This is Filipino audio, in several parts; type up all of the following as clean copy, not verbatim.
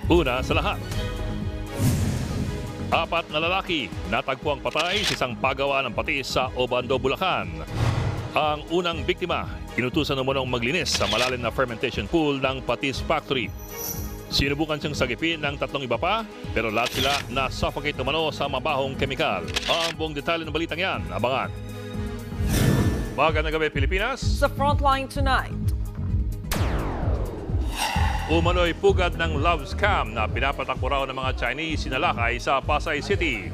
Una sa lahat, apat na lalaki natagpuang patay sa isang pagawa ng patis sa Obando, Bulacan. Ang unang biktima, inutusan umunong maglinis sa malalim na fermentation pool ng patis factory. Sinubukan siyang sagipin ng tatlong iba pa, pero lahat sila na-suffocate umano sa mabahong kemikal. Ang buong detalye ng balitang yan, abangan. Magandang gabi, Pilipinas. Sa Frontline tonight. Umano'y pugad ng love scam na pinapatakbo raw ng mga Chinese sinalakay sa Pasay City.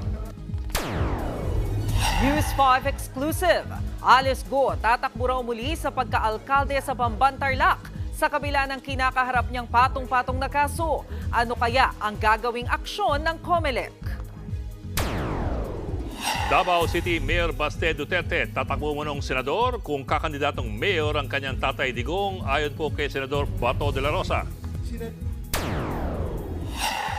News 5 exclusive. Alice Go tatakbo raw muli sa pagkaalkalde sa Pambantarlac sa kabila ng kinakaharap niyang patong-patong na kaso. Ano kaya ang gagawing aksyon ng COMELEC? Davao City Mayor Baste Duterte tatakbo umunong senador kung kakandidatong mayor ang kanyang tatay Digong ayon po kay Senador Bato de la Rosa.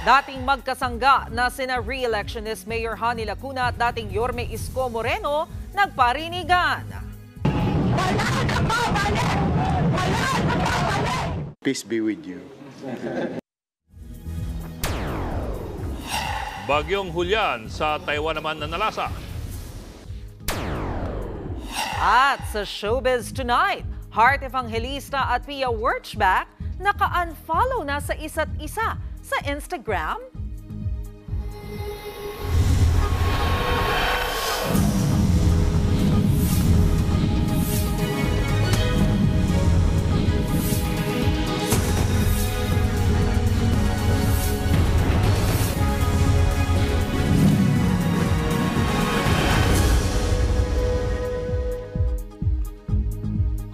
Dating magkasangga na sina re-electionist Mayor Hani Lacuna at dating Yorme Isko Moreno nagparinigan. Peace be with you. Bagyong Hulyan sa Taiwan naman na nalasa. At sa Showbiz Tonight, Heart Evangelista at Pia Wurtzbach naka-unfollow na sa isa't isa sa Instagram.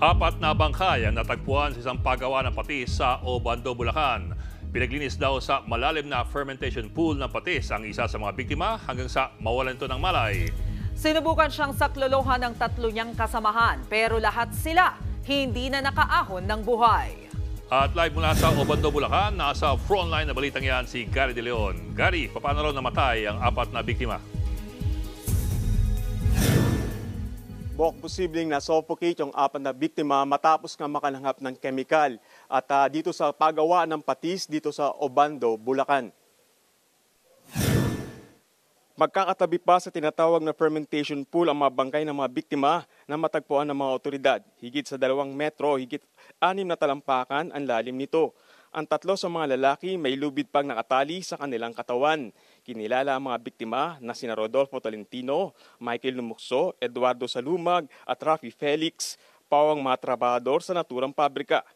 Apat na bangkay ang natagpuan sa isang pagawa ng patis sa Obando, Bulacan. Pinaglinis daw sa malalim na fermentation pool ng patis ang isa sa mga biktima hanggang sa mawalan ito ng malay. Sinubukan siyang saklolohan ng tatlo niyang kasamahan pero lahat sila hindi na nakaahon ng buhay. At live mula sa Obando, Bulacan, nasa frontline na balitang yan si Gary De Leon. Gary, paano raw namatay ang apat na biktima? Bok, posibleng na-suffocate yung apat na biktima matapos nga makalanghap ng kemikal. At dito sa pagawa ng patis dito sa Obando, Bulacan. Magkakatabi pa sa tinatawag na fermentation pool ang mga bangkay ng mga biktima na matagpuan ng mga otoridad. Higit sa 2 metro, higit 6 na talampakan ang lalim nito. Ang tatlo sa mga lalaki may lubid pang nakatali sa kanilang katawan. Kinilala ang mga biktima na sina Rodolfo Tolentino, Michael Lumukso, Eduardo Salumag at Rafi Felix, pawang mga trabahador sa naturang pabrika.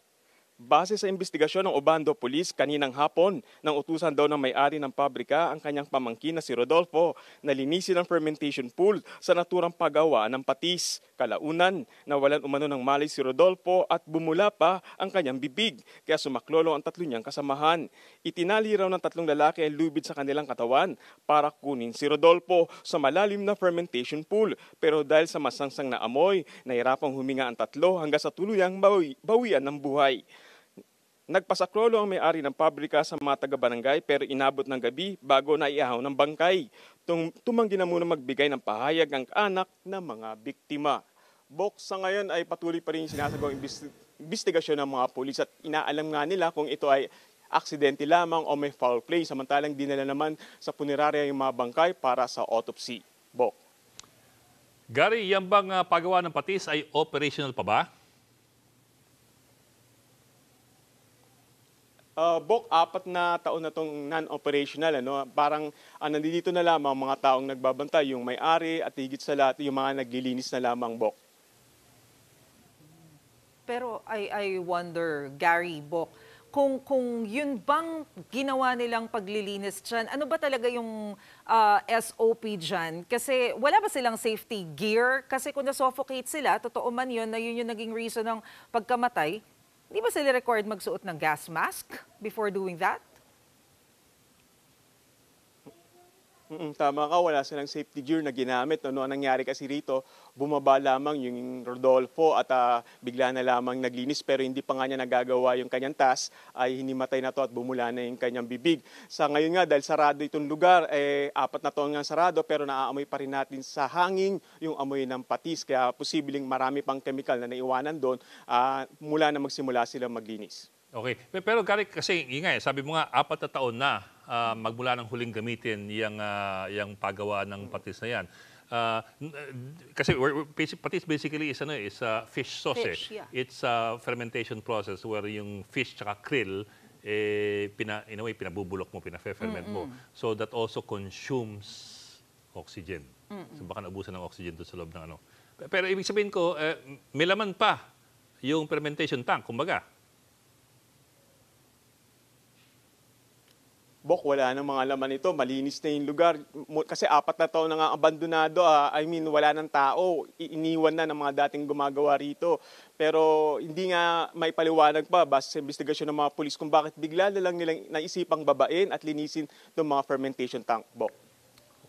Base sa investigasyon ng Obando Police kaninang hapon, nang utusan daw ng may-ari ng pabrika ang kanyang pamangkin na si Rodolfo na linisin ang fermentation pool sa naturang paggawa ng patis. Kalaunan, nawalan umano ng malay si Rodolfo at bumula pa ang kanyang bibig, kaya sumaklolo ang tatlo niyang kasamahan. Itinali raw ng tatlong lalaki ang lubid sa kanilang katawan para kunin si Rodolfo sa malalim na fermentation pool. Pero dahil sa masangsang na amoy, nahirapang huminga ang tatlo hanggang sa tuluyang bawian ng buhay. Nagpasaklolo ang may-ari ng pabrika sa mga taga-barangay pero inabot ng gabi bago naiahaw ng bangkay. Tumanggi na muna magbigay ng pahayag ang anak ng mga biktima. Bok, sa ngayon ay patuloy pa rin sinasagawang investigasyon ng mga pulis at inaalam nga nila kung ito ay aksidente lamang o may foul play, samantalang dinala naman sa punerarya yung mga bangkay para sa autopsy. Bok. Gary, yan bang paggawa ng patis ay operational pa ba? Bok, 4 na taon na itong non-operational. Parang nandito na lamang mga taong nagbabantay, yung may-ari at higit sa lahat yung mga naglilinis na lamang, Bok. Pero I wonder, Gary, Bok, kung yun bang ginawa nilang paglilinis dyan, ano ba talaga yung SOP dyan? Kasi wala ba silang safety gear? Kasi kung na-suffocate sila, totoo man yun na yun yung naging reason ng pagkamatay, di ba sila required magsuot ng gas mask before doing that? Tama ka, wala silang safety gear na ginamit. Ano ang nangyari kasi rito, bumaba lamang yung Rodolfo at bigla na lamang naglinis pero hindi pa nga niya nagagawa yung kanyang task, ay hinimatay na to at bumula na yung kanyang bibig. Sa ngayon nga, dahil sarado itong lugar, 4 na taon nga sarado pero naaamoy pa rin natin sa hangin yung amoy ng patis. Kaya posibleng marami pang chemical na naiwanan doon mula na magsimula sila maglinis. Okay. Pero Gary, kasi yun nga, sabi mo nga, 4 na taon na magmula ng huling gamitin yung paggawa ng patis na yan. Kasi patis basically is a fish sauce. Fish, yeah. It's a fermentation process where yung fish tsaka krill, in a way, pinabubulok mo, pina-ferment mo. So that also consumes oxygen. So baka naubusan ng oxygen doon sa loob ng ano. Pero ibig sabihin ko, may laman pa yung fermentation tank, kumbaga. Bok, wala nang mga laman ito. Malinis na yung lugar. Kasi 4 na taon na nga abandonado. Wala ng tao. Iniwan na ng mga dating gumagawa rito. Pero hindi nga may paliwanag pa base sa investigasyon ng mga pulis kung bakit bigla na lang nilang naisipang babain at linisin ng mga fermentation tank, Bok.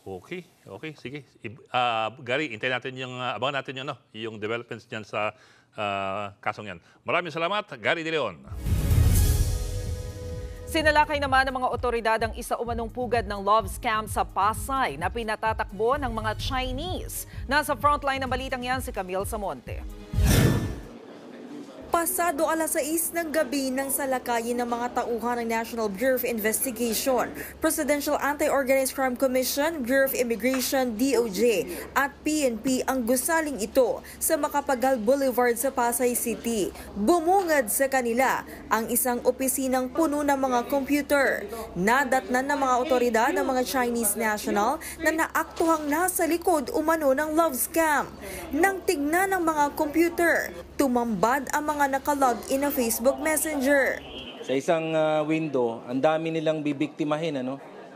Okay, sige. Gary, abangan natin yung developments dyan sa kasong yan. Maraming salamat, Gary De Leon. Sinalakay naman ng mga otoridad ang isa umanong pugad ng love scam sa Pasay na pinatatakbo ng mga Chinese. Nasa frontline ng balitang yan si Camille Samonte. Pasado alas 6 ng gabi nang salakayin ng mga tauhan ng National Bureau of Investigation, Presidential Anti-Organized Crime Commission, Bureau of Immigration, DOJ at PNP ang gusaling ito sa Macapagal Boulevard sa Pasay City. Bumungad sa kanila ang isang opisinang puno ng mga computer. Nadatnan ng mga otoridad ng mga Chinese national na naaktuhang nasa likod umano ng love scam. Nang tignan ng mga computer, tumambad ang mga nakalog-in na Facebook Messenger. Sa isang window, ang dami nilang bibiktimahin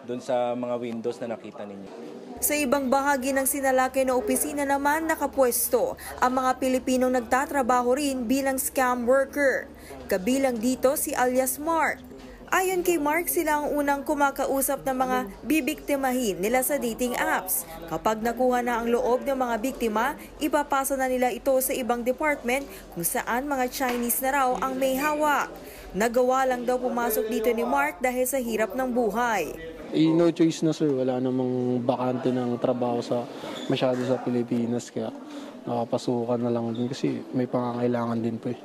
doon sa mga windows na nakita ninyo. Sa ibang bahagi ng sinalakay na opisina naman nakapwesto ang mga Pilipinong nagtatrabaho rin bilang scam worker. Kabilang dito si alias Mark. Ayon kay Mark, sila ang unang kumakausap ng mga bibiktimahin nila sa dating apps. Kapag nakuha na ang loob ng mga biktima, ipapasa na nila ito sa ibang department kung saan mga Chinese na raw ang may hawak. Nagawa lang daw pumasok dito ni Mark dahil sa hirap ng buhay. No choice na sir, wala namang bakante ng trabaho masyado sa Pilipinas kaya nakapasukan na lang din kasi may pangangailangan din po eh.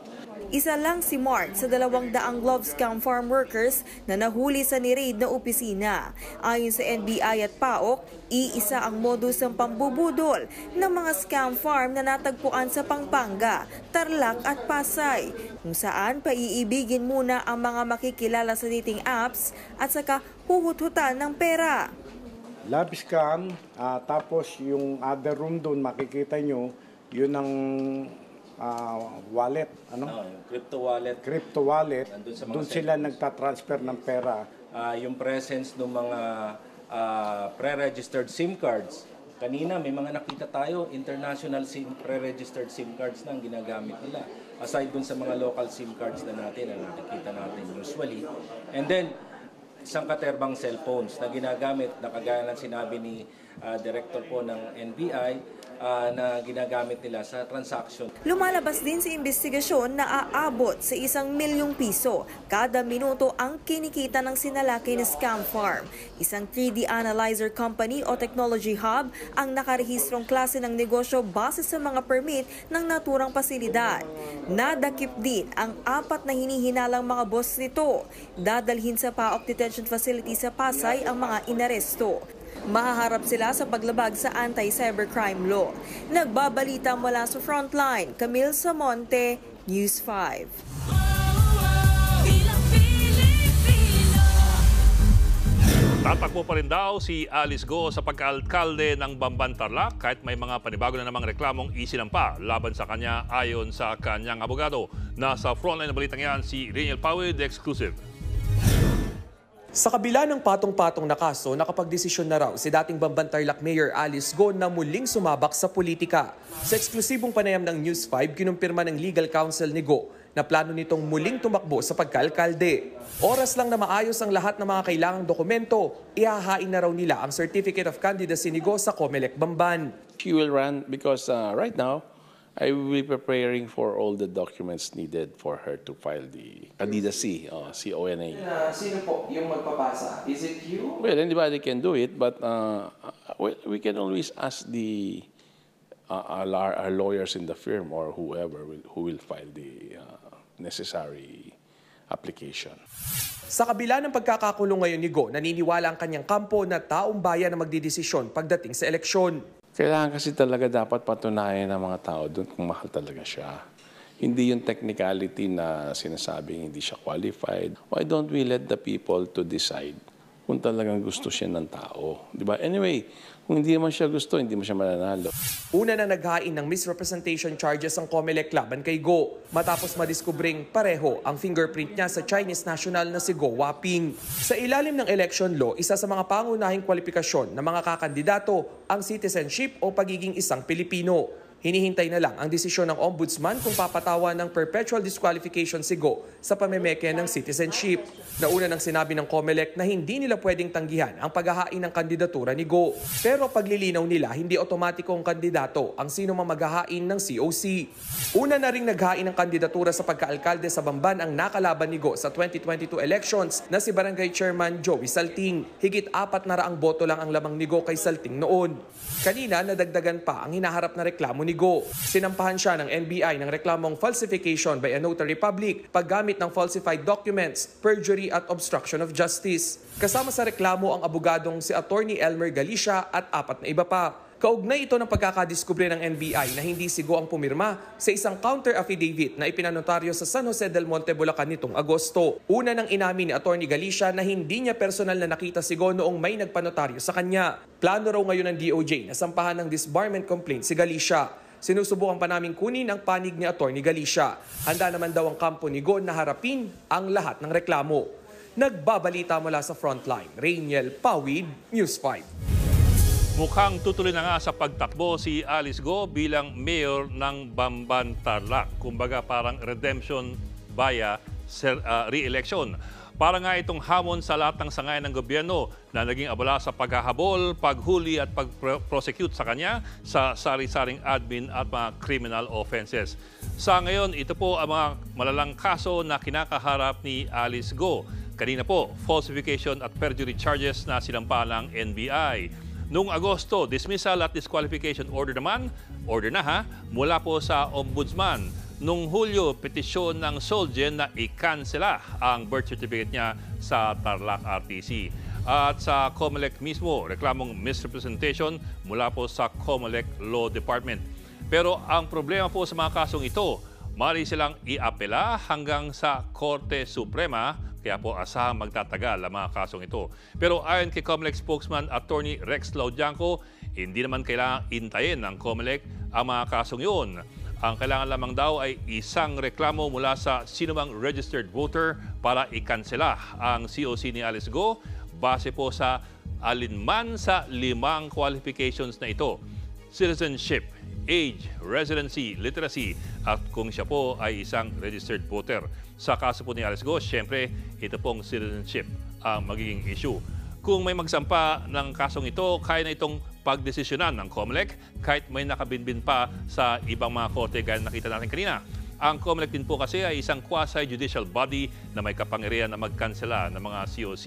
Isa lang si Mark sa 200 love scam farm workers na nahuli sa ni-raid na opisina. Ayon sa NBI at PAOK, iisa ang modus ng pambubudol ng mga scam farm na natagpuan sa Pampanga, Tarlac at Pasay, kung saan paiibigin muna ang mga makikilala sa dating apps at saka huhut-hutan ng pera. Love scam, tapos yung other room doon makikita nyo, yun ang wallet, Yung crypto wallet. Doon sila nagtatransfer ng pera. Yung presence ng mga pre-registered SIM cards. Kanina may mga nakita tayo, international pre-registered SIM cards na ang ginagamit nila. Aside dun sa mga local SIM cards na nakikita natin usually. And then, isang katerbang cellphones na ginagamit, na kagaya ng sinabi ni Director po ng NBI, na ginagamit nila sa transaction. Lumalabas din sa investigasyon na aabot sa 1 milyong piso kada minuto ang kinikita ng sinalakay na scam farm. Isang 3D analyzer company o technology hub ang nakarehistrong klase ng negosyo base sa mga permit ng naturang pasilidad. Nadakip din ang 4 na hinihinalang mga boss nito. Dadalhin sa PAOK Detention Facility sa Pasay ang mga inaresto. Mahaharap sila sa paglabag sa anti-cybercrime law. Nagbabalita mula sa Frontline, Camille Samonte, News 5. Tatakbo pa rin daw si Alice Go sa pagka-alkalde ng Bamban Tarlac kahit may mga panibago na namang reklamong isinampa laban sa kanya ayon sa kanyang abogado. Nasa Frontline na balitang yan si Reniel Pawid, Exclusive. Sa kabila ng patong-patong na kaso, nakapagdesisyon na raw si dating Bamban Tarlac Mayor Alice Go na muling sumabak sa politika. Sa eksklusibong panayam ng News 5, kinumpirma ng legal counsel ni Go na plano nitong muling tumakbo sa pagkaalkalde. Oras lang na maayos ang lahat ng mga kailangang dokumento, ihahain na raw nila ang Certificate of Candidacy ni Go sa Comelec Bamban. She will run because right now, I will be preparing for all the documents needed for her to file the candidacy, CONA. Sino po yung magpapasa? Is it you? Well, anybody can do it, but we can always ask our lawyers in the firm or whoever who will file the necessary application. Sa kabila ng pagkakakulong ngayon ni Go, naniniwala ang kanyang kampo na taong bayan na magdidesisyon pagdating sa eleksyon. Kailangan kasi talaga dapat patunayan ng mga tao doon kung mahal talaga siya. Hindi yung technicality na sinasabing hindi siya qualified. Why don't we let the people to decide kung talagang gusto siya ng tao? Diba? Anyway, kung hindi man siya gusto, hindi mo siya mananalo. Una na naghain ng misrepresentation charges ang COMELEC laban kay Go matapos madiskubring pareho ang fingerprint niya sa Chinese national na si Go Waping. Sa ilalim ng election law, isa sa mga pangunahing kwalifikasyon ng mga kakandidato ang citizenship o pagiging isang Pilipino. Hinihintay na lang ang desisyon ng ombudsman kung papatawan ng perpetual disqualification si Go sa pamemeke ng citizenship. Nauna nang sinabi ng COMELEC na hindi nila pwedeng tanggihan ang paghahain ng kandidatura ni Go. Pero paglilinaw nila, hindi otomatikong kandidato ang sino mang maghahain ng COC. Una na ring naghain ng kandidatura sa pagkaalkalde sa Bamban ang nakalaban ni Go sa 2022 elections na si Barangay Chairman Joey Salting. Higit 400 boto lang ang lamang ni Go kay Salting noon. Kanina, nadagdagan pa ang hinaharap na reklamo ni Go. Sinampahan siya ng NBI ng reklamong falsification by a notary public, paggamit ng falsified documents, perjury at obstruction of justice. Kasama sa reklamo ang abogadong si Attorney Elmer Galicia at 4 na iba pa. Kaugnay ito ng pagkakadiskubre ng NBI na hindi si Go ang pumirma sa isang counter affidavit na ipinanotaryo sa San Jose del Monte, Bulacan nitong Agosto. Una nang inamin ni Attorney Galicia na hindi niya personal na nakita si Go noong may nagpanotaryo sa kanya. Plano raw ngayon ng DOJ na sampahan ng disbarment complaint si Galicia. Sinusubukan pa namin kunin ang panig ni Attorney Galicia. Handa naman daw ang kampo ni Go na harapin ang lahat ng reklamo. Nagbabalita mula sa Frontline, Rainiel Pawid, News 5. Mukhang tutuloy na nga sa pagtakbo si Alice Go bilang mayor ng Bamban, Tarlac. Kumbaga parang redemption via re-election. Para nga itong hamon sa lahat ng sangay ng gobyerno na naging abala sa paghahabol, paghuli at pag-prosecute sa kanya sa sari-saring admin at mga criminal offenses. Sa ngayon, ito po ang mga malalang kaso na kinakaharap ni Alice Go. Kanina po, falsification at perjury charges na sinampa ng NBI. Noong Agosto, dismissal at disqualification order naman, mula po sa Ombudsman. Noong Hulyo, petisyon ng Solgen na i-cancela ang birth certificate niya sa Tarlac RTC. At sa COMELEC mismo, reklamong misrepresentation mula po sa COMELEC Law Department. Pero ang problema po sa mga kasong ito, maaari silang iapela hanggang sa Korte Suprema. Kaya po asahang magtatagal ang mga kasong ito. Pero ayon kay COMELEC spokesman Attorney Rex Laudianco, hindi naman kailangang intayin ng COMELEC ang mga kasong yun. Ang kailangan lamang daw ay isang reklamo mula sa sinumang registered voter para ikansela ang COC ni Alice Go base po sa alinman sa 5 qualifications na ito: citizenship, age, residency, literacy, at kung siya po ay isang registered voter. Sa kaso po ni Alice Go, syempre, ito pong citizenship ang magiging issue. Kung may magsampa ng kasong ito, kaya na itong pagdesisyonan ng COMELEC kahit may nakabinbin pa sa ibang mga korte gaya nakita natin kanina. Ang COMELEC din po kasi ay isang quasi-judicial body na may kapangyarihan na magkansela ng mga COC.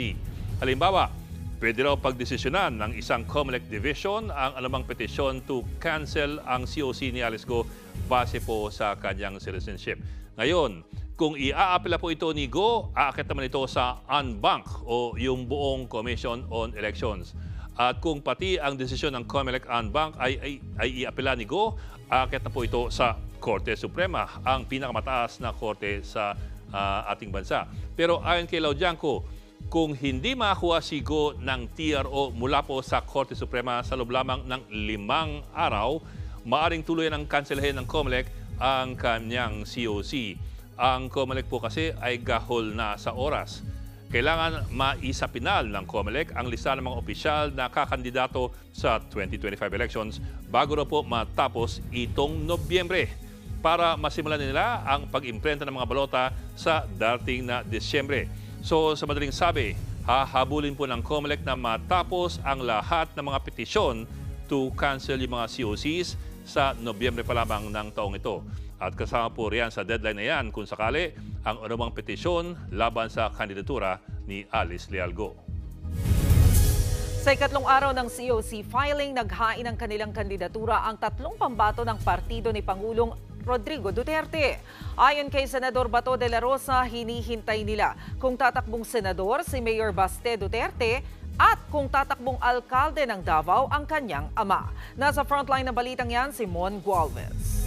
Halimbawa, pwede raw pagdesisyonan ng isang COMELEC division ang anumang petisyon to cancel ang COC ni Alice Go base po sa kanyang citizenship. Ngayon, kung iaapela po ito ni Go, aakit naman ito sa en-banc o yung buong Commission on Elections. At kung pati ang desisyon ng COMELEC en-banc ay iapela ni Go, aakit na po ito sa Korte Suprema, ang pinakamataas na korte sa ating bansa. Pero ayon kay Laudianco, kung hindi makakuha si Go ng TRO mula po sa Korte Suprema sa loob lamang ng 5 araw, maaring tuluyan ng kanselahin ng COMELEC ang kanyang COC. Ang COMELEC po kasi ay gahol na sa oras. Kailangan maisapinal ng COMELEC ang lista ng mga opisyal na kakandidato sa 2025 elections bago na po matapos itong Nobyembre para masimulan nila ang pag-imprenta ng mga balota sa dating na Disyembre. So sa madaling sabi, hahabulin po ng COMELEC na matapos ang lahat ng mga petisyon to cancel yung mga COCs sa Nobyembre pa lamang ng taong ito. At kasama po riyan sa deadline na yan kung sakali ang anumang petisyon laban sa kandidatura ni Alice Leal Go. Sa ikatlong araw ng COC filing, naghain ng kanilang kandidatura ang 3 pambato ng partido ni Pangulong Rodrigo Duterte. Ayon kay Senador Bato de la Rosa, hinihintay nila kung tatakbong senador si Mayor Baste Duterte at kung tatakbong alkalde ng Davao ang kanyang ama. Nasa frontline ng balitang yan si Mon Gualvez.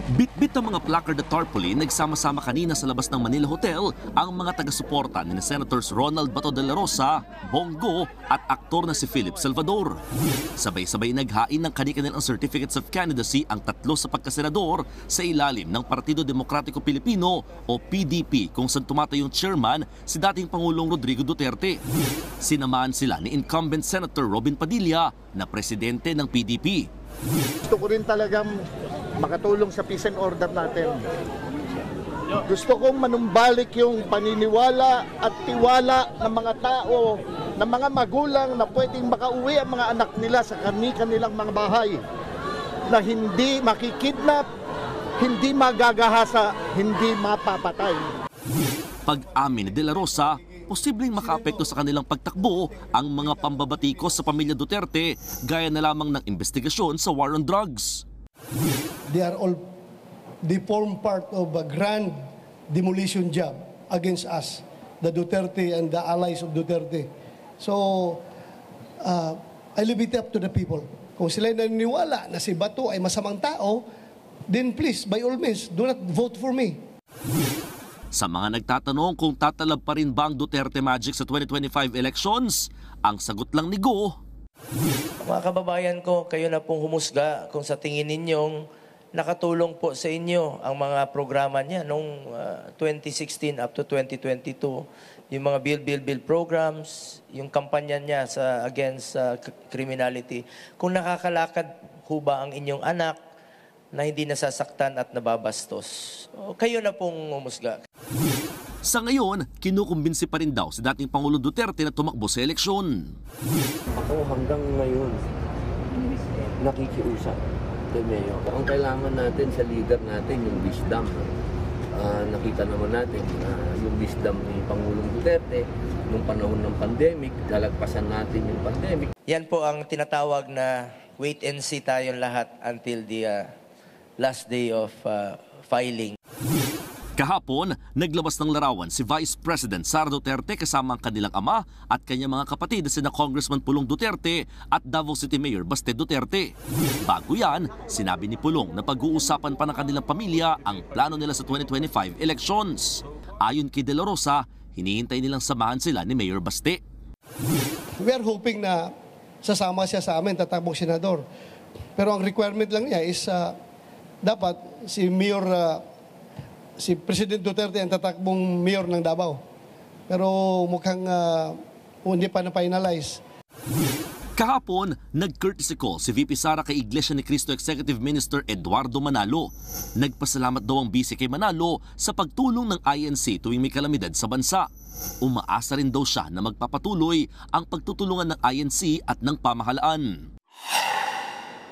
Bitbit ng mga placard at tarpaulin, nagsama-sama kanina sa labas ng Manila Hotel ang mga taga-suporta ni Senators Ronald Bato de la Rosa, Bongo at aktor na si Philip Salvador. Sabay-sabay naghain ng kani-kanilang certificates of candidacy ang tatlo sa pagkasenador sa ilalim ng Partido Demokratiko Pilipino o PDP, kung saan tumatayong chairman si dating Pangulong Rodrigo Duterte. Sinamahan sila ni incumbent Senator Robin Padilla na presidente ng PDP. Gusto ko rin talagang makatulong sa peace and order natin. Gusto kong manumbalik yung paniniwala at tiwala ng mga tao, ng mga magulang na pwedeng makauwi ang mga anak nila sa kanilang mga bahay, na hindi makikidnap, hindi magagahasa, hindi mapapatay. Pag-amin ni De La Rosa, posibleng makaapekto sa kanilang pagtakbo ang mga pambabatikos sa pamilya Duterte, gaya na lamang ng investigasyon sa war on drugs. They form part of a grand demolition job against us, the Duterte and the allies of Duterte. So, I leave it up to the people. Kung sila naniniwala na si Bato ay masamang tao, then please, by all means, do not vote for me. Sa mga nagtatanong kung tatalab pa rin ba ang Duterte Magic sa 2025 elections, ang sagot lang ni Go. Mga kababayan ko, kayo na pong humusga kung sa tingin ninyong nakatulong po sa inyo ang mga programa niya noong 2016 up to 2022. Yung mga bill programs, yung kampanya niya against criminality. Kung nakakalakad ho ba ang inyong anak na hindi nasasaktan at nababastos, kayo na pong humusga. Sa ngayon, kinukumbinsi pa rin daw si dating Pangulo Duterte na tumakbo sa eleksyon. Ako hanggang ngayon, nakikiusap kay Mayor. Ang kailangan natin sa leader natin, yung wisdom. Nakita naman natin yung wisdom ni Pangulong Duterte nung panahon ng pandemic, lalagpasan natin yung pandemic. Yan po ang tinatawag na wait and see tayong lahat until the last day of filing. Kahapon, naglabas ng larawan si Vice President Sara Duterte kasama ang kanilang ama at kanyang mga kapatid na sina Congressman Pulong Duterte at Davao City Mayor Baste Duterte. Bago yan, sinabi ni Pulong na pag-uusapan pa ng kanilang pamilya ang plano nila sa 2025 elections. Ayon kay De La Rosa, hinihintay nilang samahan sila ni Mayor Baste. We are hoping na sasama siya sa amin, tatakbong senador. Pero ang requirement lang niya is dapat si President Duterte ang tatakbong mayor ng Davao. Pero mukhang hindi pa na-finalize. Kahapon, nag-courtesy call si VP Sara kay Iglesia ni Cristo Executive Minister Eduardo Manalo. Nagpasalamat daw ang BC kay Manalo sa pagtulong ng INC tuwing may kalamidad sa bansa. Umaasa rin daw siya na magpapatuloy ang pagtutulungan ng INC at ng pamahalaan.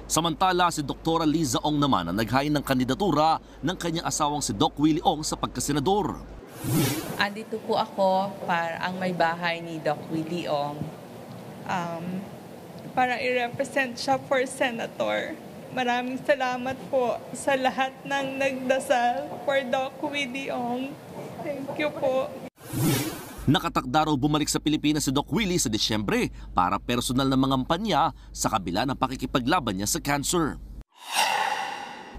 Samantala, si Dr. Liza Ong naman ang naghain ng kandidatura ng kanyang asawang si Doc Willie Ong sa pagkasenador. Andito po ako para ang may bahay ni Doc Willie Ong para i-represent siya for senator. Maraming salamat po sa lahat ng nagdasal for Doc Willie Ong. Thank you po. Nakatakda raw bumalik sa Pilipinas si Doc Willie sa Disyembre para personal na mangampanya sa kabila ng pakikipaglaban niya sa cancer.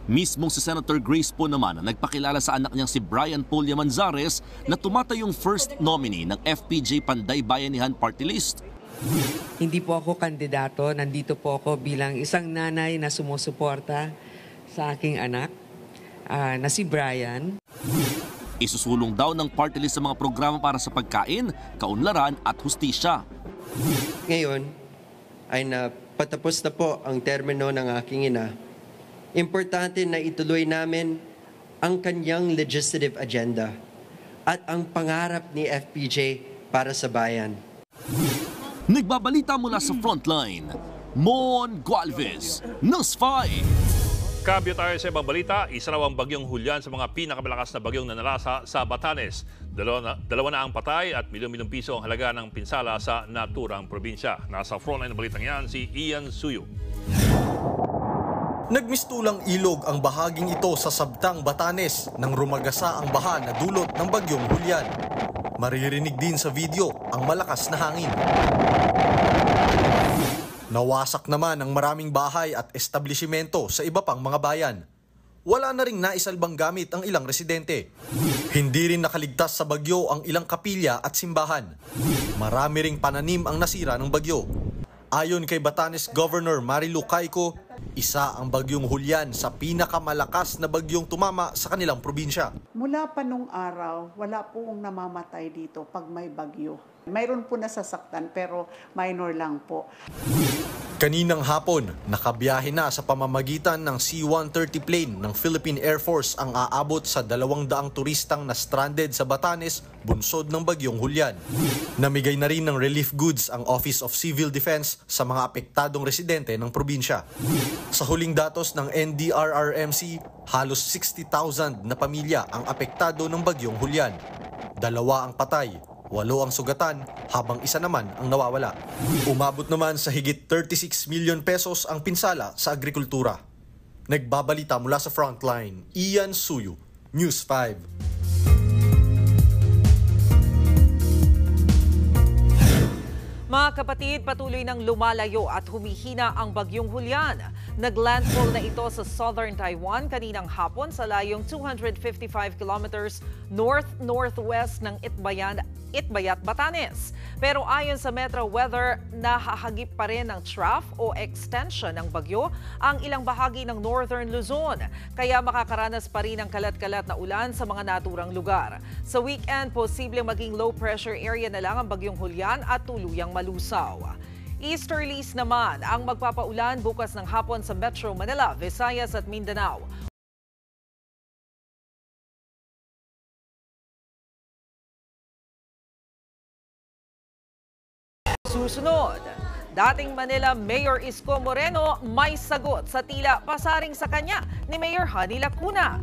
Mismong si Senator Grace Poe naman ang nagpakilala sa anak niyang si Brian Polya Manzares na tumatayong first nominee ng FPJ Panday Bayanihan Party List. Hindi po ako kandidato, nandito po ako bilang isang nanay na sumusuporta sa aking anak na si Brian. Isusulong daw ng party list sa mga programa para sa pagkain, kaunlaran at hustisya. Ngayon ay napatapos na po ang termino ng aking ina. Importante na ituloy namin ang kanyang legislative agenda at ang pangarap ni FPJ para sa bayan. Nagbabalita mula sa Frontline, Mon Gualvez, News 5. Kabyo tayo sa ibang balita, isa raw ang bagyong Julian sa mga pinakamalakas na bagyong nanalasa sa Batanes. Dalawa na ang patay at milyon-milyong piso ang halaga ng pinsala sa naturang probinsya. Nasa frontline ng balitang yan si Ian Suyo. Nagmistulang ilog ang bahaging ito sa Sabtang, Batanes nang rumagasa ang baha na dulot ng bagyong Julian. Maririnig din sa video ang malakas na hangin. Nawasak naman ang maraming bahay at establishmento sa iba pang mga bayan. Wala na ring naisalbang gamit ang ilang residente. Hindi rin nakaligtas sa bagyo ang ilang kapilya at simbahan. Marami ring pananim ang nasira ng bagyo. Ayon kay Batanes Governor Marilu Cayco, isa ang bagyong Julian sa pinakamalakas na bagyong tumama sa kanilang probinsya. Mula pa nung araw, wala pong namamatay dito pag may bagyo. Mayroon po nasasaktan pero minor lang po. Kaninang hapon, nakabiyahe na sa pamamagitan ng C-130 plane ng Philippine Air Force ang aabot sa 200 turistang na stranded sa Batanes, bunsod ng bagyong Julian. Namigay na rin ng relief goods ang Office of Civil Defense sa mga apektadong residente ng probinsya. Sa huling datos ng NDRRMC, halos 60,000 na pamilya ang apektado ng bagyong Julian. 2 ang patay, 8 ang sugatan, habang 1 naman ang nawawala. Umabot naman sa higit 36 milyon pesos ang pinsala sa agrikultura. Nagbabalita mula sa Frontline, Ian Suyu, News 5. Mga kapatid, patuloy nang lumalayo at humihina ang bagyong Julian. Naglandfall na ito sa southern Taiwan kaninang hapon sa layong 255 kilometers north-northwest ng Itbayat, Batanes. Pero ayon sa Metro Weather, nahahagip pa rin ng trough o extension ng bagyo ang ilang bahagi ng northern Luzon. Kaya makakaranas pa rin ng kalat-kalat na ulan sa mga naturang lugar. Sa weekend, posibleng maging low pressure area na lang ang bagyong Julian at tuluyang malusaw. Easterlies naman ang magpapaulan bukas ng hapon sa Metro Manila, Visayas at Mindanao. Susunod, dating Manila Mayor Isko Moreno may sagot sa tila pasaring sa kanya ni Mayor Honey Lacuna.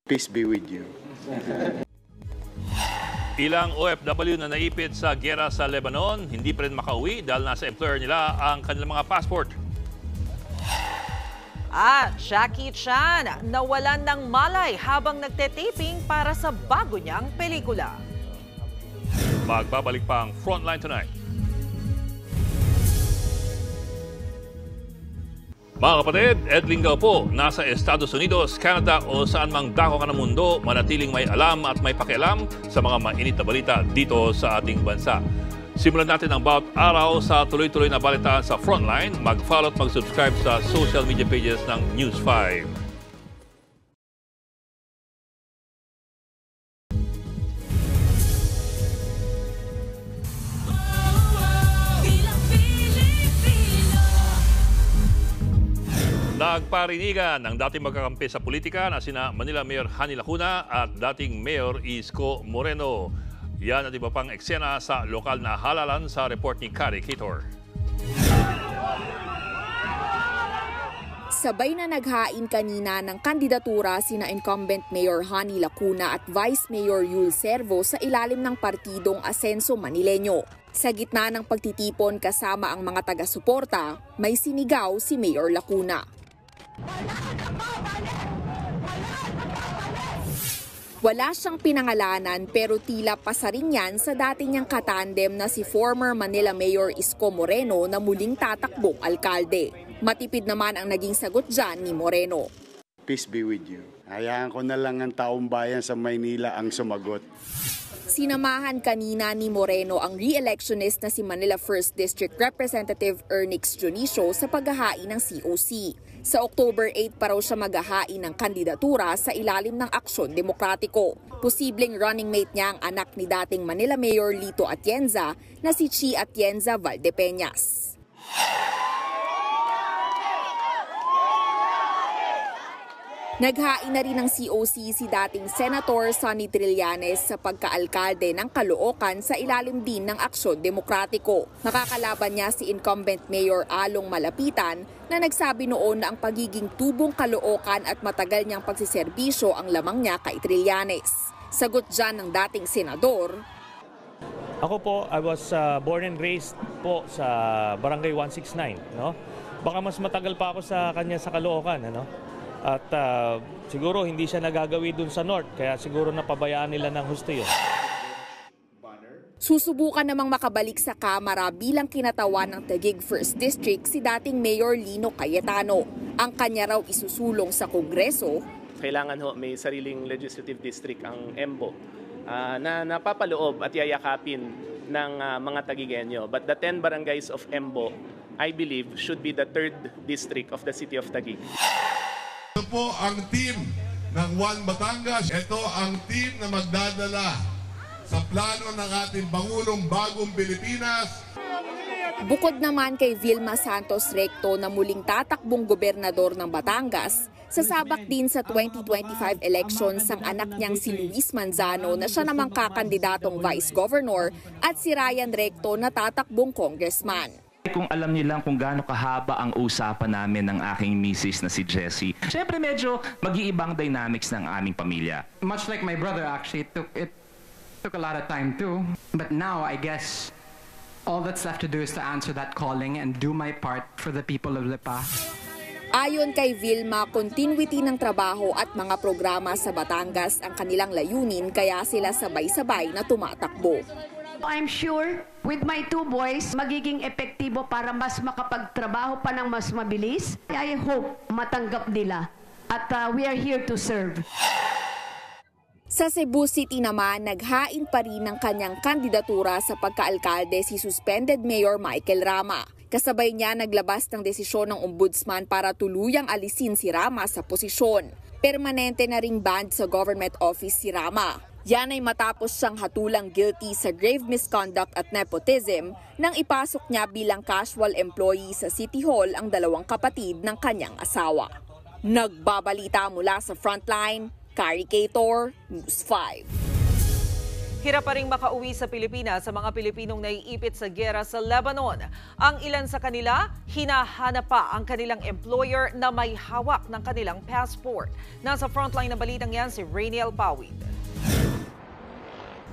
Peace be with you. Ilang OFW na naipit sa giyera sa Lebanon, hindi pa rin makauwi dahil nasa employer nila ang kanilang mga passport. At Jackie Chan nawalan ng malay habang nagte-taping para sa bago niyang pelikula. Magbabalik pa ang Frontline tonight. Mga kapatid, Ed Lingao po, nasa Estados Unidos, Canada o saan mang dako ka ng mundo, manatiling may alam at may pakialam sa mga mainit na balita dito sa ating bansa. Simulan natin ang bawat araw sa tuloy-tuloy na balitaan sa Frontline. Mag-follow at mag-subscribe sa social media pages ng News 5. Nagparinigan ng dating magkakampi sa politika na sina Manila Mayor Honey Lacuna at dating Mayor Isko Moreno. Yan at iba pang eksena sa lokal na halalan sa report ni Kari Kitor. Sabay na naghain kanina ng kandidatura sina incumbent Mayor Honey Lacuna at Vice Mayor Yul Servo sa ilalim ng partidong Asenso Manileño. Sa gitna ng pagtitipon kasama ang mga taga-suporta, may sinigaw si Mayor Lacuna. Wala siyang pinangalanan pero tila pasarin yan sa dati niyang katandem na si former Manila Mayor Isko Moreno na muling tatakbong alkalde. Matipid naman ang naging sagot dyan ni Moreno. Peace be with you. Hayaan ko na lang ang taong bayan sa Maynila ang sumagot. Sinamahan kanina ni Moreno ang re-electionist na si Manila 1st District Representative Ernix Junicio sa paghahain ng COC. Sa October 8 pa raw siya maghahain ng kandidatura sa ilalim ng Aksyon Demokratiko. Posibleng running mate niya ang anak ni dating Manila Mayor Lito Atienza na si Chi Atienza Valdepeñas. Naghain na rin ng COC si dating Senator Sonny Trillanes sa pagkaalkalde ng Caloocan sa ilalim din ng Aksyon Demokratiko. Nakakalaban niya si incumbent Mayor Along Malapitan na nagsabi noon na ang pagiging tubong Caloocan at matagal niyang pagsiserbisyo ang lamang niya kay Trillanes. Sagot dyan ng dating senador, Ako po, I was born and raised po sa Barangay 169, no? Baka mas matagal pa ako sa kanya sa Caloocan, ano? At siguro hindi siya nagagawi dun sa North, kaya siguro napabayaan nila ng husto yun. Susubukan namang makabalik sa Kamara bilang kinatawan ng Taguig 1st District si dating Mayor Lino Cayetano. Ang kanya raw isusulong sa Kongreso. Kailangan may sariling legislative district ang Embo na napapaloob at yayakapin ng mga Taguigenyo. But the 10 barangays of Embo, I believe, should be the 3rd district of the city of Taguig. Ito po ang team ng One Batangas. Ito ang team na magdadala sa plano ng ating Pangulong Bagong Pilipinas. Bukod naman kay Vilma Santos Recto na muling tatakbong gobernador ng Batangas, sasabak din sa 2025 elections ang anak niyang si Luis Manzano na siya namang kakandidatong vice governor at si Ryan Recto na tatakbong congressman. Kung alam niyo lang kung gaano kahaba ang usapan namin ng aking misis na si Jessie, syempre medyo mag-iibang dynamics ng aming pamilya. Much like my brother actually, it took a lot of time too. But now I guess all that's left to do is to answer that calling and do my part for the people of Lipa. Ayon kay Vilma, continuity ng trabaho at mga programa sa Batangas ang kanilang layunin kaya sila sabay-sabay na tumatakbo. I'm sure with my 2 boys, magiging epektibo para mas makapagtrabaho pa ng mas mabilis. I hope matanggap nila at we are here to serve. Sa Cebu City naman, naghain pa rin ng kanyang kandidatura sa pagkaalkalde si suspended Mayor Michael Rama. Kasabay niya naglabas ng desisyon ng ombudsman para tuluyang alisin si Rama sa posisyon. Permanente na ring banned sa government office si Rama. Yan ay matapos siyang hatulang guilty sa grave misconduct at nepotism nang ipasok niya bilang casual employee sa City Hall ang 2 kapatid ng kanyang asawa. Nagbabalita mula sa Frontline, Carrie Cator, News 5. Hirap pa ring makauwi sa Pilipinas sa mga Pilipinong naiipit sa giyera sa Lebanon. Ang ilan sa kanila, hinahanap pa ang kanilang employer na may hawak ng kanilang passport. Nasa frontline na balitang yan si Rainiel Pawid.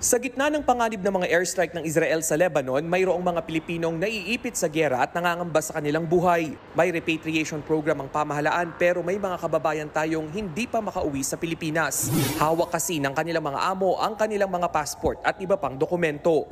Sa gitna ng panganib ng mga airstrike ng Israel sa Lebanon, mayroong mga Pilipinong naiipit sa giyera at nangangamba sa kanilang buhay. May repatriation program ang pamahalaan pero may mga kababayan tayong hindi pa makauwi sa Pilipinas. Hawak kasi ng kanilang mga amo ang kanilang mga passport at iba pang dokumento.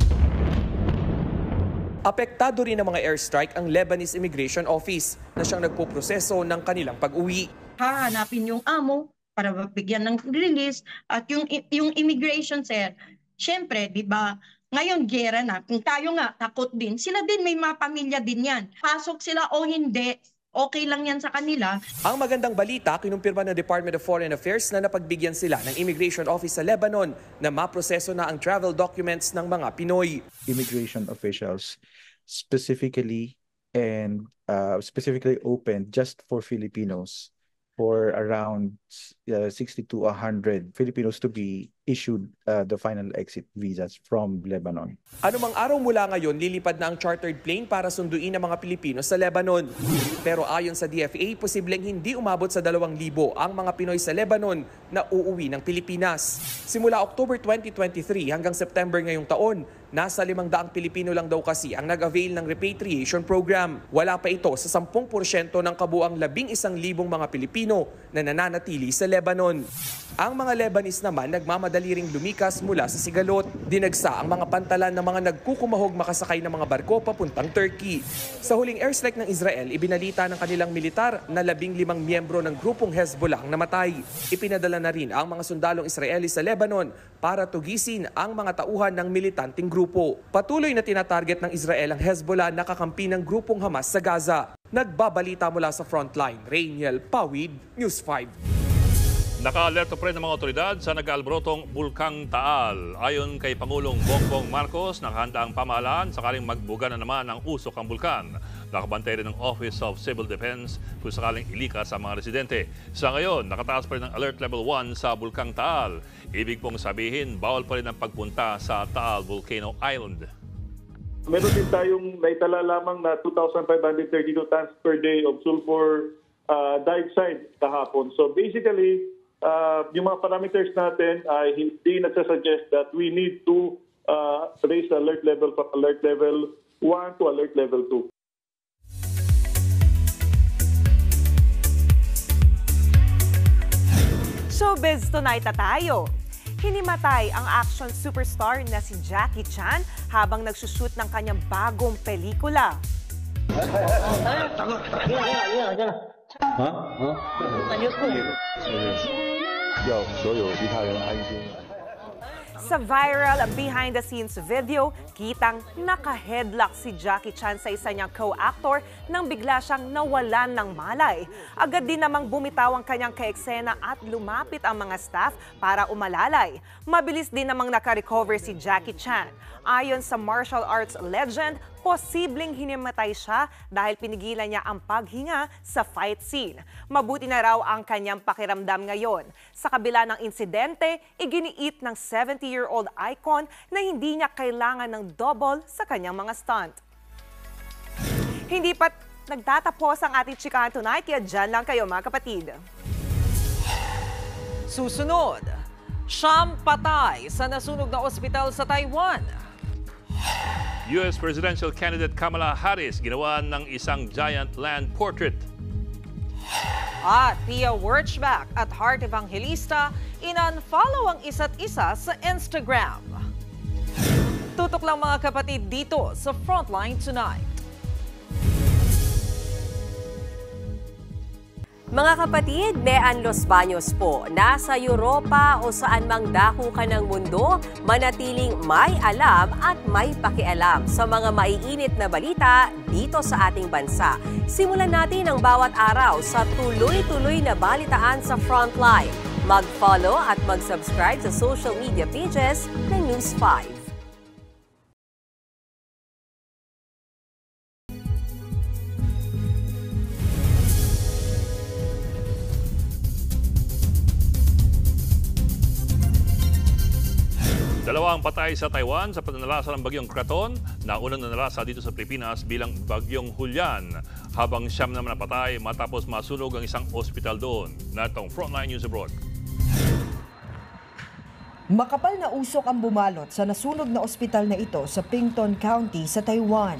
Apektado rin ng mga airstrike ang Lebanese Immigration Office na siyang nagpoproseso ng kanilang pag-uwi. Hahanapin yung amo para bigyan ng release at yung immigration sir. Siyempre, di ba, ngayon gera na, kung tayo nga takot din, sila din may mga pamilya din yan. Pasok sila o hindi, okay lang yan sa kanila. Ang magandang balita, kinumpirma ng Department of Foreign Affairs na napagbigyan sila ng Immigration Office sa Lebanon na maproseso na ang travel documents ng mga Pinoy. Immigration officials specifically opened just for Filipinos for around 60 to 100 Filipinos to be issued the final exit visas from Lebanon. Anumang araw mula ngayon, lilipad na ang chartered plane para sunduin ang mga Pilipino sa Lebanon. Pero ayon sa DFA, posibleng hindi umabot sa 2,000 ang mga Pinoy sa Lebanon na uuwi ng Pilipinas. Simula October 2023 hanggang September ngayong taon, nasa 500 Pilipino lang daw kasi ang nag-avail ng repatriation program. Wala pa ito sa 10% ng kabuang 11,000 mga Pilipino na nananatili sa Lebanon. Ang mga Lebanese naman nagmamadali ring lumikas mula sa Sigalot. Dinagsa ang mga pantalan ng mga nagkukumahog makasakay ng mga barko papuntang Turkey. Sa huling airstrike ng Israel, ibinalita ng kanilang militar na 15 miyembro ng grupong Hezbollah ang namatay. Ipinadala na rin ang mga sundalong Israeli sa Lebanon para tugisin ang mga tauhan ng militanting grupo. Patuloy na tinatarget ng Israel ang Hezbollah na kakampi ng grupong Hamas sa Gaza. Nagbabalita mula sa Frontline, Rainiel Pawid, News 5. Naka-alerto pa rin ng mga otoridad sa nag-aalborotong Bulkang Taal. Ayon kay Pangulong Bongbong Marcos, nakahanda ang pamahalaan sakaling magbuga na naman ang usok ang bulkan. Nakabantay rin ng Office of Civil Defense kung sakaling ilikas ang mga residente. Sa ngayon, nakataas pa rin ang Alert Level 1 sa Bulkang Taal. Ibig pong sabihin, bawal pa rin ang pagpunta sa Taal Volcano Island. Meron din tayong naitala lamang na 2,532 tons per day of sulfur dioxide kahapon. So basically, yung mga parameters natin ay hindi nagsasuggest that we need to raise alert level from alert level 1 to alert level 2. Showbiz tonight na tayo. Hinimatay ang action superstar na si Jackie Chan habang nagsushoot ng kanyang bagong pelikula. Sa viral behind-the-scenes video, kitang naka-headlock si Jackie Chan sa isa niyang co-actor nang bigla siyang nawalan ng malay. Agad din namang bumitaw ang kanyang kaeksena at lumapit ang mga staff para umalalay. Mabilis din namang naka-recover si Jackie Chan. Ayon sa martial arts legend, posibleng hinimatay siya dahil pinigilan niya ang paghinga sa fight scene. Mabuti na raw ang kanyang pakiramdam ngayon. Sa kabila ng insidente, iginiit ng 70-year-old icon na hindi niya kailangan ng double sa kanyang mga stunt. Hindi pa nagtatapos ang ating chikahan tonight, kaya dyan lang kayo mga kapatid. Susunod, siyam patay sa nasunog na ospital sa Taiwan. U.S. presidential candidate Kamala Harris ginawa ng isang giant land portrait. At Pia Wurtzbach at Heart Evangelista in-unfollow ang isa't isa sa Instagram. Tutok lang mga kapatid dito sa Frontline Tonight. Mga kapatid, Bean Los Baños po. Nasa Europa o saan mang dako ka ng mundo, manatiling may alam at may pakialam sa mga maiinit na balita dito sa ating bansa. Simulan natin ang bawat araw sa tuloy-tuloy na balitaan sa Frontline. Mag-follow at mag-subscribe sa social media pages ng News 5. Dalawang patay sa Taiwan sa pananalasa ng bagyong Kraton na unang nanalasa dito sa Pilipinas bilang bagyong Julian. Habang siyam naman napatay matapos masunog ang isang ospital doon. Natong Frontline News Abroad. Makapal na usok ang bumalot sa nasunog na ospital na ito sa Pington County sa Taiwan.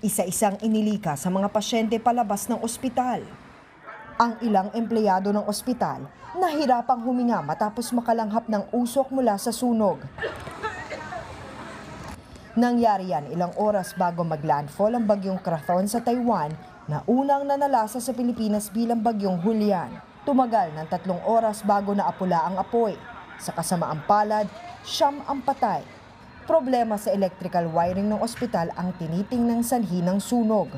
Isa-isang inilika sa mga pasyente palabas ng ospital. Ang ilang empleyado ng ospital nahirapang huminga matapos makalanghap ng usok mula sa sunog. Nangyari yan ilang oras bago maglandfall ang bagyong Kraton sa Taiwan na unang nanalasa sa Pilipinas bilang bagyong Julian. Tumagal ng 3 oras bago naapula ang apoy. Sa kasamaang palad, siyam ang patay. Problema sa electrical wiring ng ospital ang tinitingnang sanhi ng sunog.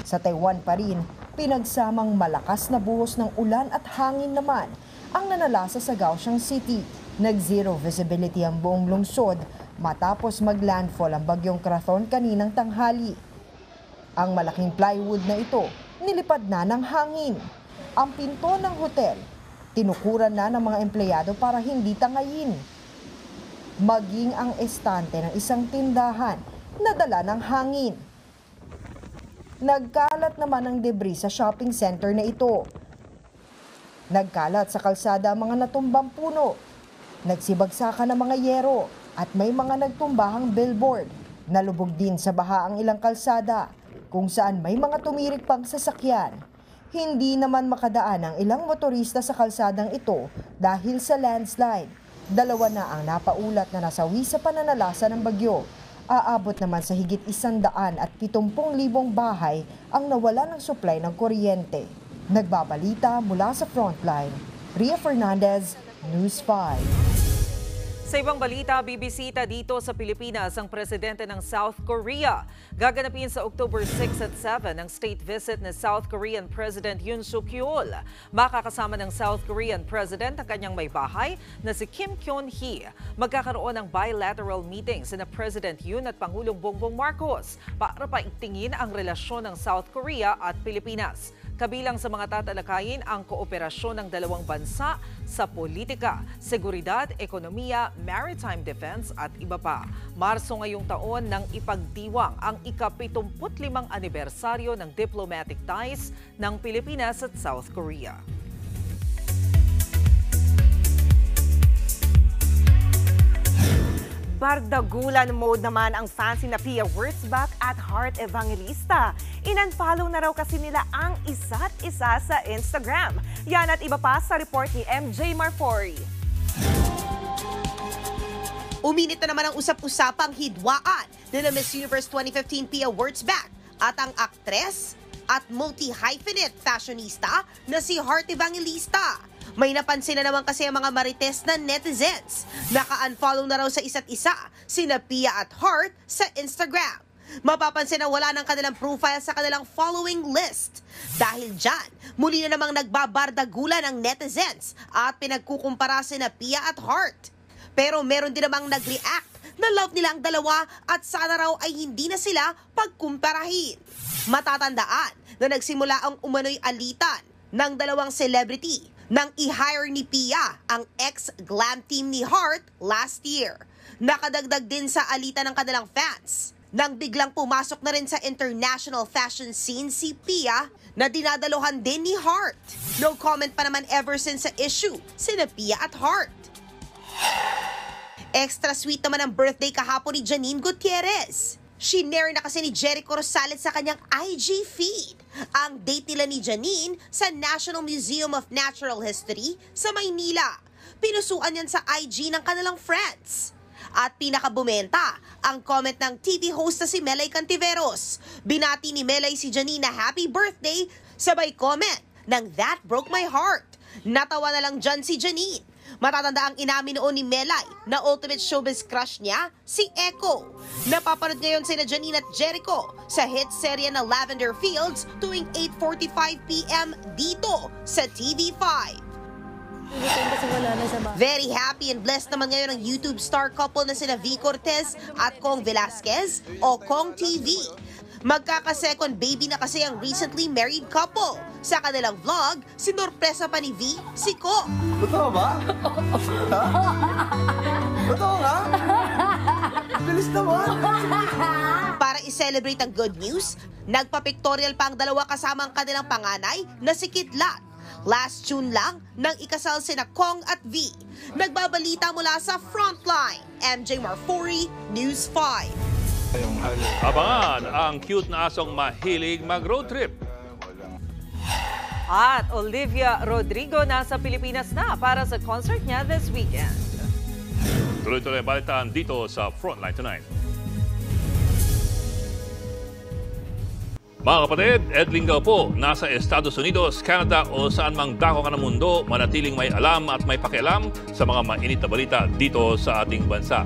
Sa Taiwan pa rin, pinagsamang malakas na buhos ng ulan at hangin naman ang nanalasa sa Kaohsiung City. Nag-zero visibility ang buong lungsod matapos maglandfall ang bagyong Kraton kaninang tanghali. Ang malaking plywood na ito nilipad na ng hangin. Ang pinto ng hotel, tinukuran na ng mga empleyado para hindi tangayin. Maging ang estante ng isang tindahan nadala ng hangin. Nagkalat naman ang debris sa shopping center na ito. Nagkalat sa kalsada ang mga natumbang puno. Nagsibagsakan ng mga yero at may mga nagtumbahang billboard. Nalubog din sa baha ang ilang kalsada kung saan may mga tumirik pang sasakyan. Hindi naman makadaan ang ilang motorista sa kalsadang ito dahil sa landslide. 2 na ang napaulat na nasawi sa pananalasa ng bagyo. Aabot naman sa higit 170,000 bahay ang nawala ng supply ng kuryente. Nagbabalita mula sa Frontline, Ria Fernandez, News 5. Sa ibang balita, bibisita dito sa Pilipinas ang presidente ng South Korea. Gaganapin sa October 6 at 7 ang state visit ni South Korean President Yoon Suk-yeol. Makakasama ng South Korean President ang kanyang may bahay na si Kim Kyun-hee. Magkakaroon ng bilateral meetings sina President Yoon at Pangulong Bongbong Marcos para paigtingin ang relasyon ng South Korea at Pilipinas. Kabilang sa mga tatalakayin ang kooperasyon ng dalawang bansa sa politika, seguridad, ekonomiya, maritime defense at iba pa. Marso ngayong taon nang ipagdiwang ang ika-75 anibersaryo ng diplomatic ties ng Pilipinas at South Korea. bardagulan mode naman ang fans ni Pia Wurtzbach at Heart Evangelista. Inunfollow na raw kasi nila ang isa't isa sa Instagram. Yan at iba pa sa report ni MJ Marfori. Uminit na naman ang usap-usapang hidwaan nila Miss Universe 2015 Pia Wurtzbach at ang aktres at multi-hyphenate fashionista na si Heart Evangelista. May napansin na naman kasi ang mga marites na netizens. Naka-unfollow na raw sa isa't isa sina Pia at Heart sa Instagram. Mapapansin na wala ng kanilang profile sa kanilang following list. Dahil dyan, muli na namang nagbabardagulan ang netizens at pinagkukumpara sina Pia at Heart. Pero meron din namang nag-react na love nila ang dalawa at sana raw ay hindi na sila pagkumparahin. Matatandaan na nagsimula ang umano'y alitan ng dalawang celebrity nang i-hire ni Pia ang ex-glam team ni Heart last year. Nakadagdag din sa alitan ng kanilang fans nang biglang pumasok na rin sa international fashion scene si Pia na dinadaluhan din ni Heart. No comment pa naman ever since sa issue sina Pia at Heart. Extra sweet naman ang birthday kahapon ni Janine Gutierrez. Shinare na kasi ni Jericho Rosales sa kanyang IG feed ang date nila ni Janine sa National Museum of Natural History sa Maynila. Pinusuan yan sa IG ng kanilang friends. At pinakabumenta ang comment ng TV host na si Melay Cantiveros. Binati ni Melay si Janine na happy birthday, sabay comment ng That Broke My Heart. Natawa na lang dyan si Janine. Matatanda ang inamin noon ni Melay na ultimate showbiz crush niya, si Echo. Napapanood ngayon sina Janine at Jericho sa hit serye na Lavender Fields tuwing 8:45 p.m. dito sa TV5. Very happy and blessed naman ngayon ang YouTube star couple na sina V. Cortez at Kong Velasquez o Kong TV. Magkaka-second baby na kasi ang recently married couple. Sa kanilang vlog, sinorpresa pa ni V si Ko. Totoo ba? Ha? Totoo nga? Bilis naman! Para i-celebrate ang good news, nagpa-pictorial pa ang dalawa kasama ang kanilang panganay na si Kitlat. Last June lang nang ikasal sina Kong at V. Nagbabalita mula sa Frontline. MJ Marfori, News 5. Abangan ang cute na asong mahilig mag-road trip. At Olivia Rodrigo nasa Pilipinas na para sa concert niya this weekend. Tuloy-tuloy balitaan dito sa Frontline Tonight. Mga kapatid, Ed Lingaw po, nasa Estados Unidos, Canada o saan mang dako ka ng mundo, manatiling may alam at may pakialam sa mga mainit na balita dito sa ating bansa.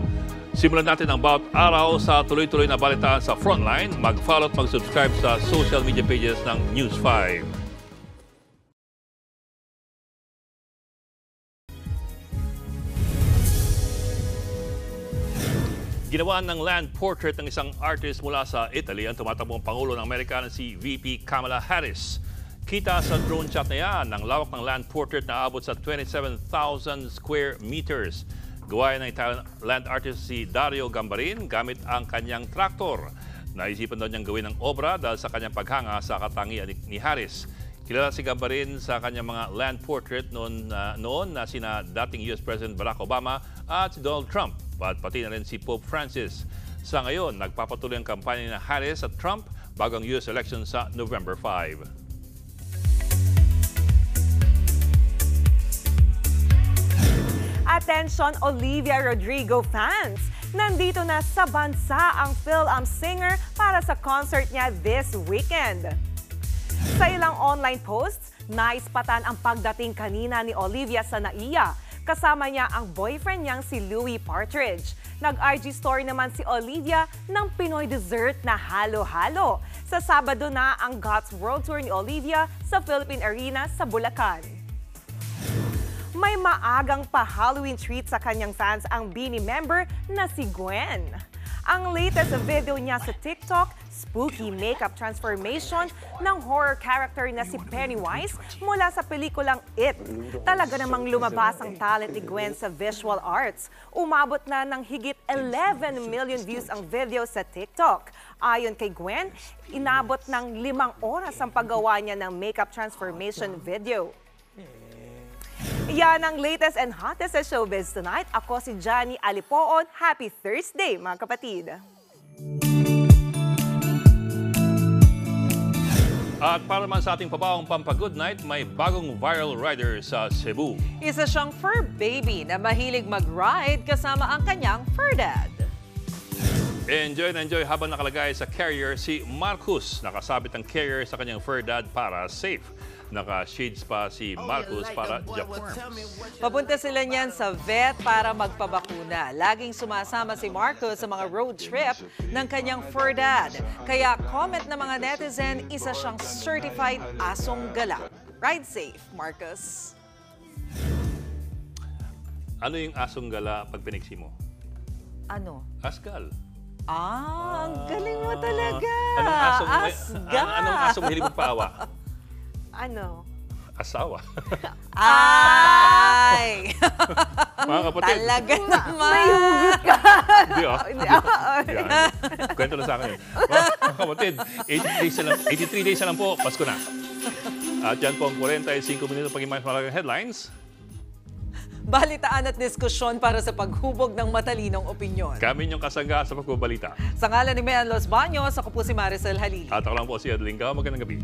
Simulan natin ang bawat araw sa tuloy-tuloy na balitaan sa Frontline. Mag-follow at mag-subscribe sa social media pages ng News 5. Ginawa ng land portrait ng isang artist mula sa Italy ang tumatakbong Pangulo ng Amerika na si VP Kamala Harris. Kita sa drone shot na yan ang lawak ng land portrait na abot sa 27,000 square meters. Gawa ng Italian land artist si Dario Gambarin gamit ang kanyang traktor. Naisipan daw niyang gawin ang obra dahil sa kanyang paghanga sa katangian ni Harris. Kilala si Gambarin sa kanyang mga land portrait noon na sina dating US President Barack Obama at si Donald Trump. At pati na rin si Pope Francis. Sa ngayon, nagpapatuloy ang kampanya ni Harris at Trump bago ang US election sa November 5. Attention Olivia Rodrigo fans! Nandito na sa bansa ang Phil-Am singer para sa concert niya this weekend. Sa ilang online posts, naispatan ang pagdating kanina ni Olivia sa NAIA. Kasama niya ang boyfriend niyang si Louis Partridge. Nag-IG story naman si Olivia ng Pinoy dessert na halo-halo. Sa Sabado na ang God's World Tour ni Olivia sa Philippine Arena sa Bulacan. May maagang pa-Halloween treat sa kanyang fans ang BINI member na si Gwen. Ang latest video niya sa TikTok, spooky makeup transformation ng horror character na si Pennywise mula sa pelikulang It. Talaga namang lumabas ang talent ni Gwen sa visual arts. Umabot na ng higit 11 million views ang video sa TikTok. Ayon kay Gwen, inabot ng 5 oras ang paggawa niya ng makeup transformation video. Yan ang latest and hottest sa showbiz tonight. Ako si Johnny Alipoon. Happy Thursday, mga kapatid. At para naman sa ating pabawang Pampa-Good Night, may bagong viral rider sa Cebu. Isa siyang fur baby na mahilig mag-ride kasama ang kanyang fur dad. Enjoy na enjoy habang nakalagay sa carrier si Marcus. Nakasabit ang carrier sa kanyang fur dad para safe. Naka-shades pa si Marcus para Japan. Papunta sila niyan sa vet para magpabakuna. Laging sumasama si Marcus sa mga road trip ng kanyang fur dad. Kaya comment ng mga netizen, isa siyang certified asong gala. Ride safe, Marcus. Ano yung asong gala pag piniksi mo? Ano? Asgal. Ang galing mo talaga. Anong asong mahilig magpaawa? Ano? Asawa. Ay! Mga kapatid. Talaga naman. May hugot ka. Hindi Kwento lang sa akin yun. Mga kapatid, 83 days na lang po, Pasko na. At yan po ang 45 minuto pag-imayos malagang headlines. Balitaan at diskusyon para sa paghubog ng matalinong opinyon. Kami inyong kasangga sa pagbabalita. Sa ngalan ni Mean Los Baños, ako po si Maricel Halili. At ako lang po si Ed Lingao. Magandang gabi.